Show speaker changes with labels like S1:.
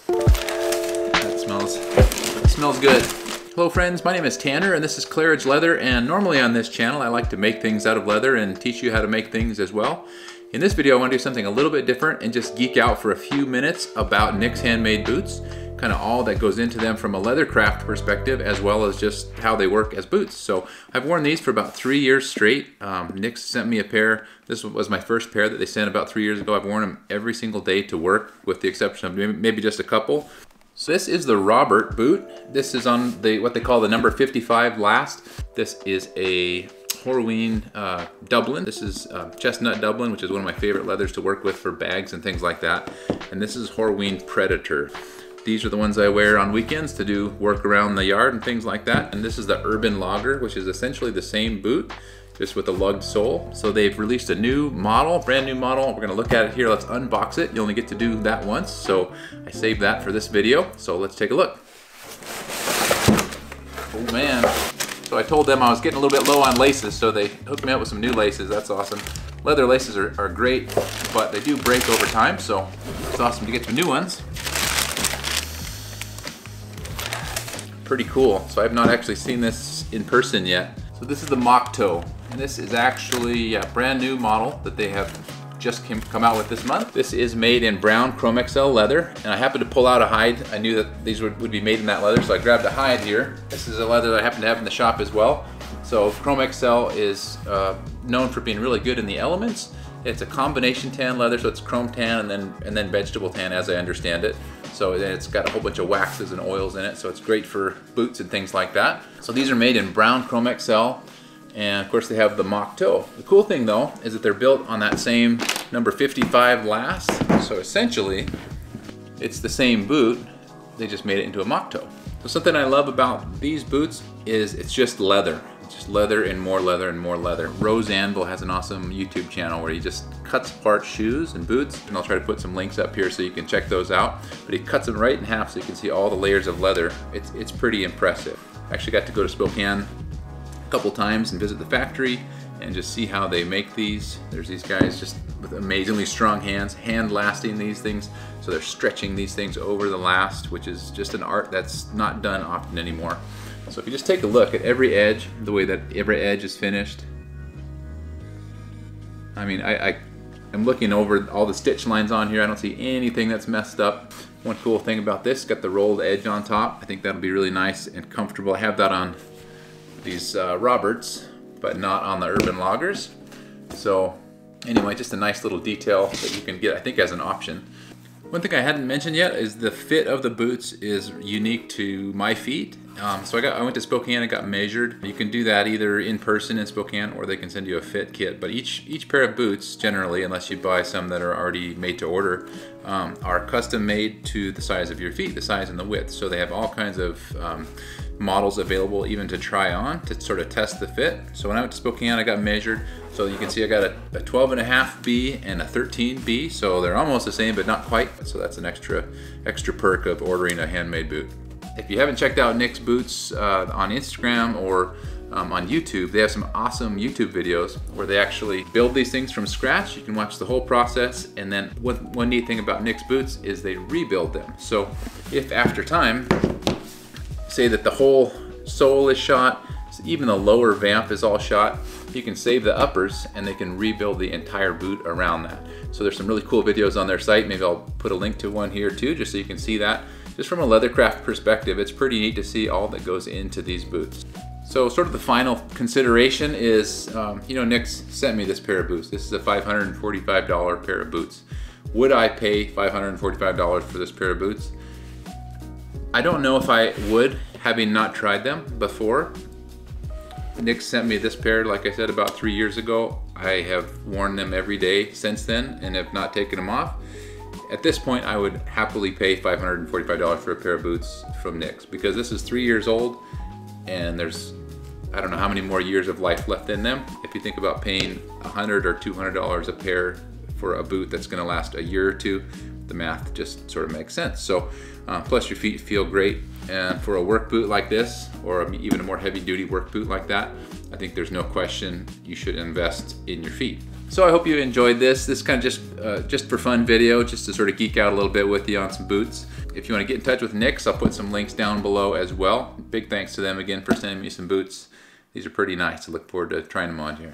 S1: That smells good. Hello friends, my name is Tanner and this is Claridge Leather, and normally on this channel I like to make things out of leather and teach you how to make things as well. In this video I want to do something a little bit different and just geek out for a few minutes about Nick's handmade boots, kind of all that goes into them from a leather craft perspective as well as just how they work as boots. So I've worn these for about 3 years straight. Nick sent me a pair. This was my first pair that they sent about 3 years ago. I've worn them every single day to work with the exception of maybe just a couple. So this is the Robert boot. This is on what they call the number 55 last. This is a Horween Dublin. This is Chestnut Dublin, which is one of my favorite leathers to work with for bags and things like that. And this is Horween Predator. These are the ones I wear on weekends to do work around the yard and things like that. And this is the Urban Logger, which is essentially the same boot, just with a lugged sole. So they've released a new model, brand new model. We're gonna look at it here. Let's unbox it. You only get to do that once, so I saved that for this video. So let's take a look. Oh man. So I told them I was getting a little bit low on laces, so they hooked me up with some new laces. That's awesome. Leather laces are great, but they do break over time, so it's awesome to get some new ones. Pretty cool. So I've not actually seen this in person yet. So this is the mock toe, and this is actually a brand new model that they have just come out with this month. This is made in brown Chrome XL leather, and I happened to pull out a hide. I knew that these would be made in that leather, so I grabbed a hide here. This is a leather that I happen to have in the shop as well. So Chrome XL is known for being really good in the elements. It's a combination tan leather, so it's chrome tan and then vegetable tan, as I understand it. So it's got a whole bunch of waxes and oils in it, so it's great for boots and things like that. So these are made in brown Chrome XL, and of course they have the mock toe. The cool thing though is that they're built on that same number 55 last, so essentially it's the same boot, they just made it into a mock toe. So something I love about these boots is it's just leather. It's just leather and more leather and more leather. Rose Anvil has an awesome YouTube channel where he just cuts apart shoes and boots, and I'll try to put some links up here so you can check those out. But he cuts them right in half so you can see all the layers of leather. It's pretty impressive. I actually got to go to Spokane a couple times and visit the factory and just see how they make these. There's these guys just with amazingly strong hands, hand lasting these things. So they're stretching these things over the last, which is just an art that's not done often anymore. So if you just take a look at every edge, the way that every edge is finished, I mean, I'm looking over all the stitch lines on here. I don't see anything that's messed up. One cool thing about this, got the rolled edge on top. I think that'll be really nice and comfortable. I have that on these Roberts, but not on the Urban Loggers. So anyway, just a nice little detail that you can get, I think, as an option. One thing I hadn't mentioned yet is the fit of the boots is unique to my feet. So I went to Spokane and got measured. You can do that either in person in Spokane or they can send you a fit kit. But each pair of boots, generally, unless you buy some that are already made to order, are custom made to the size of your feet, the size and the width. So they have all kinds of models available even to try on to sort of test the fit. So when I went to Spokane, I got measured. So you can see I got a 12.5B and a 13B. So they're almost the same, but not quite. So that's an extra perk of ordering a handmade boot. If you haven't checked out Nick's boots on Instagram or on YouTube, they have some awesome YouTube videos where they actually build these things from scratch. You can watch the whole process, and then one neat thing about Nick's boots is they rebuild them. So if after time, say that the whole sole is shot, even the lower vamp is all shot, you can save the uppers and they can rebuild the entire boot around that. So there's some really cool videos on their site. Maybe I'll put a link to one here too, just so you can see that. Just from a leathercraft perspective, it's pretty neat to see all that goes into these boots. So sort of the final consideration is, you know, Nick's sent me this pair of boots. This is a $545 pair of boots. Would I pay $545 for this pair of boots? I don't know if I would, having not tried them before. Nick sent me this pair, like I said, about 3 years ago. I have worn them every day since then and have not taken them off. At this point, I would happily pay $545 for a pair of boots from Nick's because this is 3 years old and there's, I don't know how many more years of life left in them. If you think about paying $100 or $200 a pair for a boot that's gonna last a year or two, the math just sort of makes sense. So plus your feet feel great, and for a work boot like this, or even a more heavy duty work boot like that, I think there's no question you should invest in your feet. So I hope you enjoyed this. This kind of just for fun video, just to sort of geek out a little bit with you on some boots. If you want to get in touch with Nix, I'll put some links down below as well. Big thanks to them again for sending me some boots. These are pretty nice. I look forward to trying them on here.